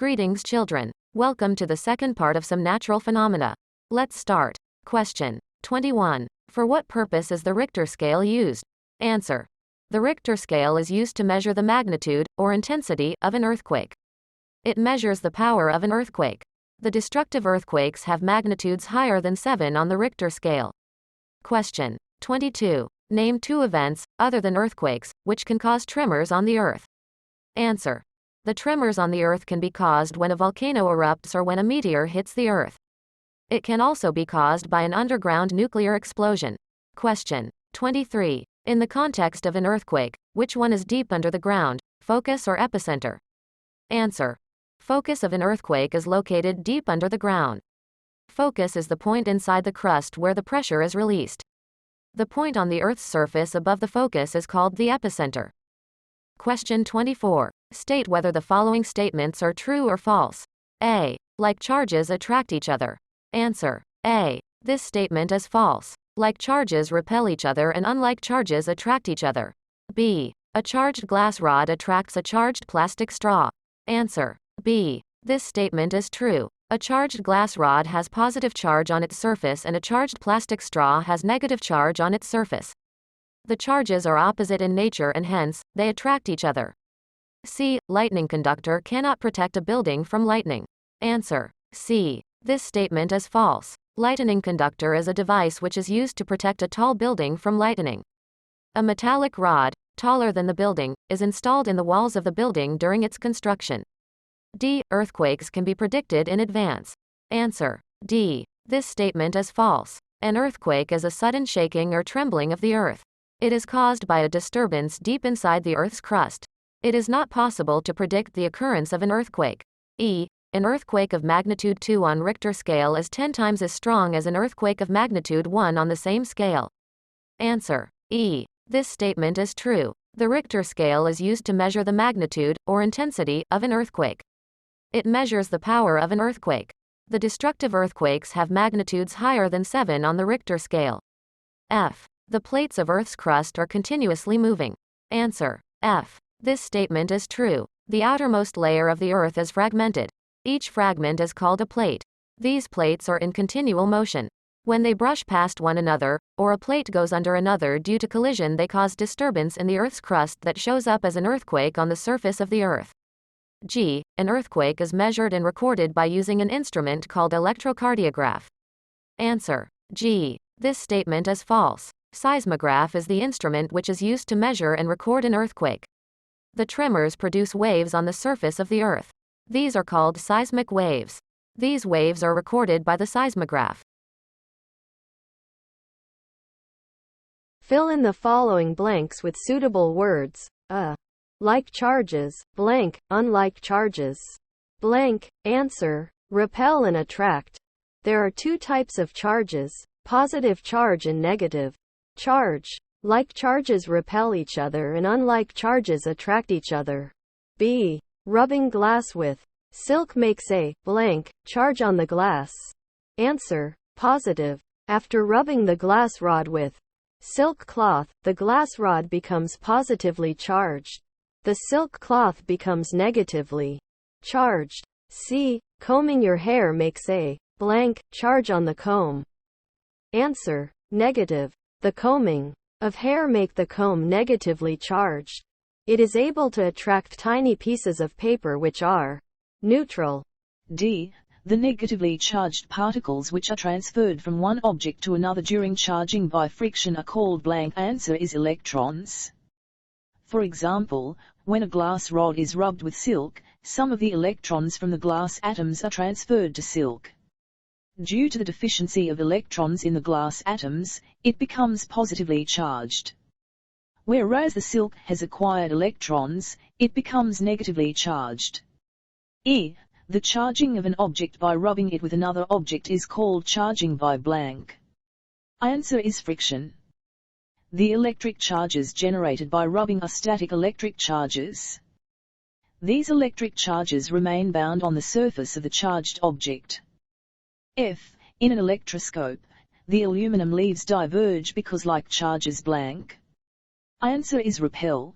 Greetings children. Welcome to the second part of some natural phenomena. Let's start. Question 21. For what purpose is the Richter scale used? Answer. The Richter scale is used to measure the magnitude, or intensity, of an earthquake. It measures the power of an earthquake. The destructive earthquakes have magnitudes higher than 7 on the Richter scale. Question 22. Name 2 events, other than earthquakes, which can cause tremors on the Earth. Answer. The tremors on the Earth can be caused when a volcano erupts or when a meteor hits the Earth. It can also be caused by an underground nuclear explosion. Question 23. In the context of an earthquake, which one is deep under the ground, focus or epicenter? Answer. Focus of an earthquake is located deep under the ground. Focus is the point inside the crust where the pressure is released. The point on the Earth's surface above the focus is called the epicenter. Question 24. State whether the following statements are true or false. A. Like charges attract each other. Answer. A. This statement is false. Like charges repel each other and unlike charges attract each other. B. A charged glass rod attracts a charged plastic straw. Answer. B. This statement is true. A charged glass rod has positive charge on its surface and a charged plastic straw has negative charge on its surface. The charges are opposite in nature and hence, they attract each other. C. Lightning conductor cannot protect a building from lightning. Answer. C. This statement is false. Lightning conductor is a device which is used to protect a tall building from lightning. A metallic rod, taller than the building, is installed in the walls of the building during its construction. D. Earthquakes can be predicted in advance. Answer. D. This statement is false. An earthquake is a sudden shaking or trembling of the earth. It is caused by a disturbance deep inside the Earth's crust. It is not possible to predict the occurrence of an earthquake. E. An earthquake of magnitude 2 on Richter scale is 10 times as strong as an earthquake of magnitude 1 on the same scale. Answer. E. This statement is true. The Richter scale is used to measure the magnitude, or intensity, of an earthquake. It measures the power of an earthquake. The destructive earthquakes have magnitudes higher than 7 on the Richter scale. F. The plates of Earth's crust are continuously moving. Answer. F. This statement is true. The outermost layer of the Earth is fragmented. Each fragment is called a plate. These plates are in continual motion. When they brush past one another, or a plate goes under another due to collision, they cause disturbance in the Earth's crust that shows up as an earthquake on the surface of the Earth. G. An earthquake is measured and recorded by using an instrument called electrocardiograph. Answer. G. This statement is false. Seismograph is the instrument which is used to measure and record an earthquake. The tremors produce waves on the surface of the Earth. These are called seismic waves. These waves are recorded by the seismograph. Fill in the following blanks with suitable words. Like charges, blank, unlike charges. Blank. Answer. Repel and attract. There are 2 types of charges, positive charge and negative charge. Like charges repel each other and unlike charges attract each other. B. Rubbing glass with silk makes a blank charge on the glass. Answer. Positive. After rubbing the glass rod with silk cloth, the glass rod becomes positively charged. The silk cloth becomes negatively charged. C. Combing your hair makes a blank charge on the comb. Answer. Negative. The combing of hair make the comb negatively charged. It is able to attract tiny pieces of paper which are neutral. D. The negatively charged particles which are transferred from one object to another during charging by friction are called blank. Answer is electrons. For example, when a glass rod is rubbed with silk, some of the electrons from the glass atoms are transferred to silk. Due to the deficiency of electrons in the glass atoms, it becomes positively charged. Whereas the silk has acquired electrons, it becomes negatively charged. E. The charging of an object by rubbing it with another object is called charging by blank. Answer is friction. The electric charges generated by rubbing are static electric charges. These electric charges remain bound on the surface of the charged object. F. In an electroscope, the aluminum leaves diverge because like charges blank. Answer is repel.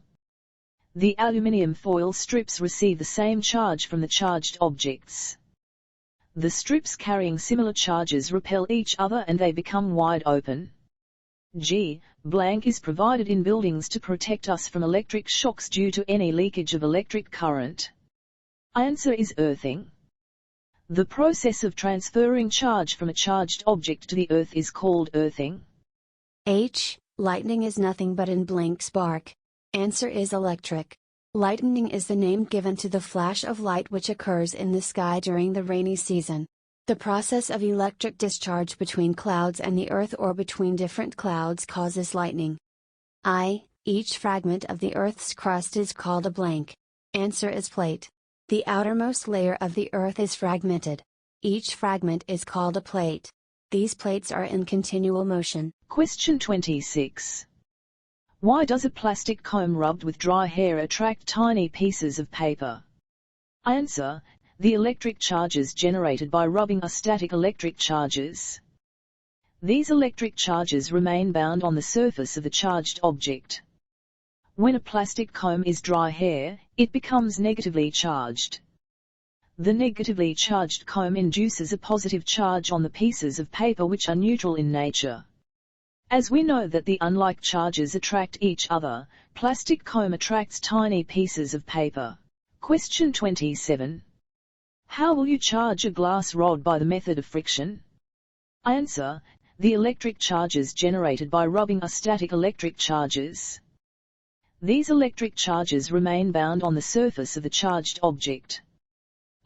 The aluminium foil strips receive the same charge from the charged objects. The strips carrying similar charges repel each other and they become wide open. G. Blank is provided in buildings to protect us from electric shocks due to any leakage of electric current. Answer is earthing. The process of transferring charge from a charged object to the earth is called earthing. H. Lightning is nothing but in blank spark. Answer is electric. Lightning is the name given to the flash of light which occurs in the sky during the rainy season. The process of electric discharge between clouds and the earth or between different clouds causes lightning. I. Each fragment of the earth's crust is called a blank. Answer is plate. The outermost layer of the earth is fragmented. Each fragment is called a plate. These plates are in continual motion. Question 26. Why does a plastic comb rubbed with dry hair attract tiny pieces of paper? Answer. The electric charges generated by rubbing are static electric charges. These electric charges remain bound on the surface of the charged object. When a plastic comb is dry hair, it becomes negatively charged. The negatively charged comb induces a positive charge on the pieces of paper which are neutral in nature. As we know that the unlike charges attract each other, plastic comb attracts tiny pieces of paper. Question 27. How will you charge a glass rod by the method of friction? Answer. The electric charges generated by rubbing are static electric charges. These electric charges remain bound on the surface of the charged object.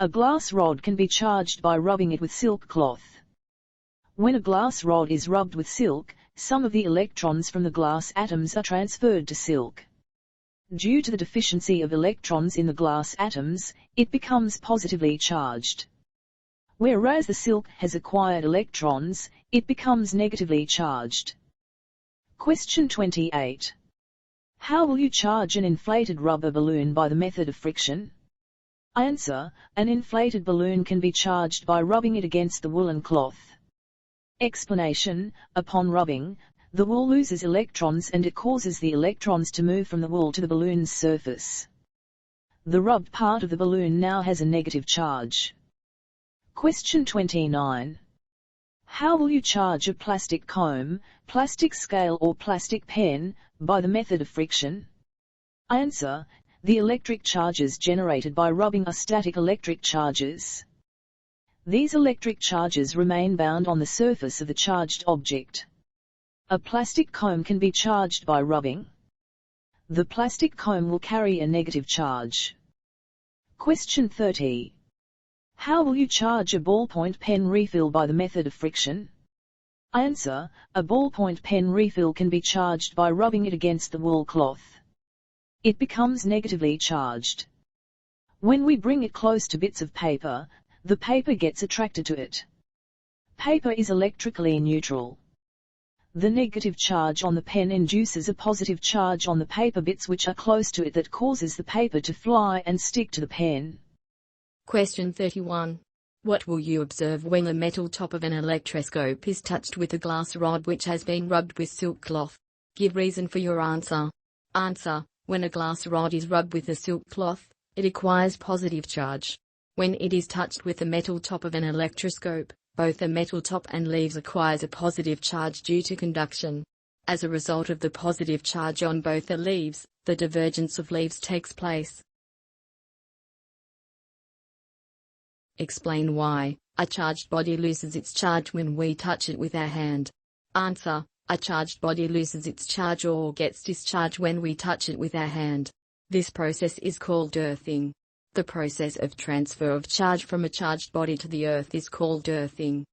A glass rod can be charged by rubbing it with silk cloth. When a glass rod is rubbed with silk, some of the electrons from the glass atoms are transferred to silk. Due to the deficiency of electrons in the glass atoms, it becomes positively charged. Whereas the silk has acquired electrons, it becomes negatively charged. Question 28. How will you charge an inflated rubber balloon by the method of friction? Answer. An inflated balloon can be charged by rubbing it against the woolen cloth. Explanation. Upon rubbing, the wool loses electrons and it causes the electrons to move from the wool to the balloon's surface. The rubbed part of the balloon now has a negative charge. Question 29. How will you charge a plastic comb, plastic scale or plastic pen, by the method of friction? Answer. The electric charges generated by rubbing are static electric charges. These electric charges remain bound on the surface of the charged object. A plastic comb can be charged by rubbing. The plastic comb will carry a negative charge. Question 30. How will you charge a ballpoint pen refill by the method of friction? Answer. A ballpoint pen refill can be charged by rubbing it against the wool cloth. It becomes negatively charged. When we bring it close to bits of paper, the paper gets attracted to it. Paper is electrically neutral. The negative charge on the pen induces a positive charge on the paper bits which are close to it that causes the paper to fly and stick to the pen. Question 31. What will you observe when the metal top of an electroscope is touched with a glass rod which has been rubbed with silk cloth? Give reason for your answer. Answer. When a glass rod is rubbed with a silk cloth, it acquires positive charge. When it is touched with the metal top of an electroscope, both the metal top and leaves acquires a positive charge due to conduction. As a result of the positive charge on both the leaves, the divergence of leaves takes place. Explain why a charged body loses its charge when we touch it with our hand. Answer. A charged body loses its charge or gets discharged when we touch it with our hand. This process is called earthing. The process of transfer of charge from a charged body to the earth is called earthing.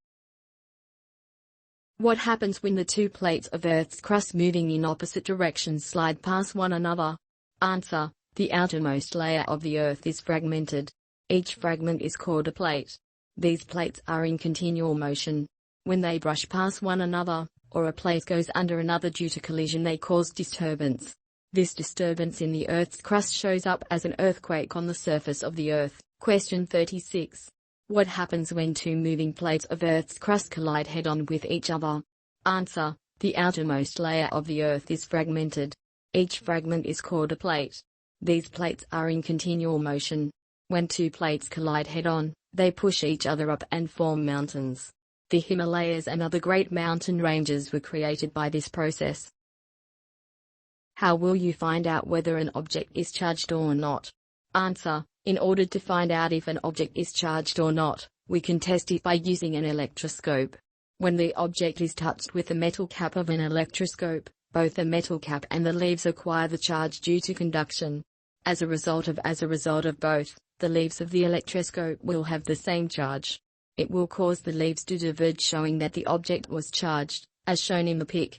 What happens when the two plates of Earth's crust moving in opposite directions slide past one another? Answer. The outermost layer of the Earth is fragmented. Each fragment is called a plate. These plates are in continual motion. When they brush past one another, or a plate goes under another due to collision, they cause disturbance. This disturbance in the Earth's crust shows up as an earthquake on the surface of the Earth. Question 36. What happens when two moving plates of Earth's crust collide head-on with each other? Answer. The outermost layer of the Earth is fragmented. Each fragment is called a plate. These plates are in continual motion. When two plates collide head-on, they push each other up and form mountains. The Himalayas and other great mountain ranges were created by this process. How will you find out whether an object is charged or not? Answer: in order to find out if an object is charged or not, we can test it by using an electroscope. When the object is touched with the metal cap of an electroscope, both the metal cap and the leaves acquire the charge due to conduction. As a result of both, the leaves of the electroscope will have the same charge. It will cause the leaves to diverge, showing that the object was charged, as shown in the pic.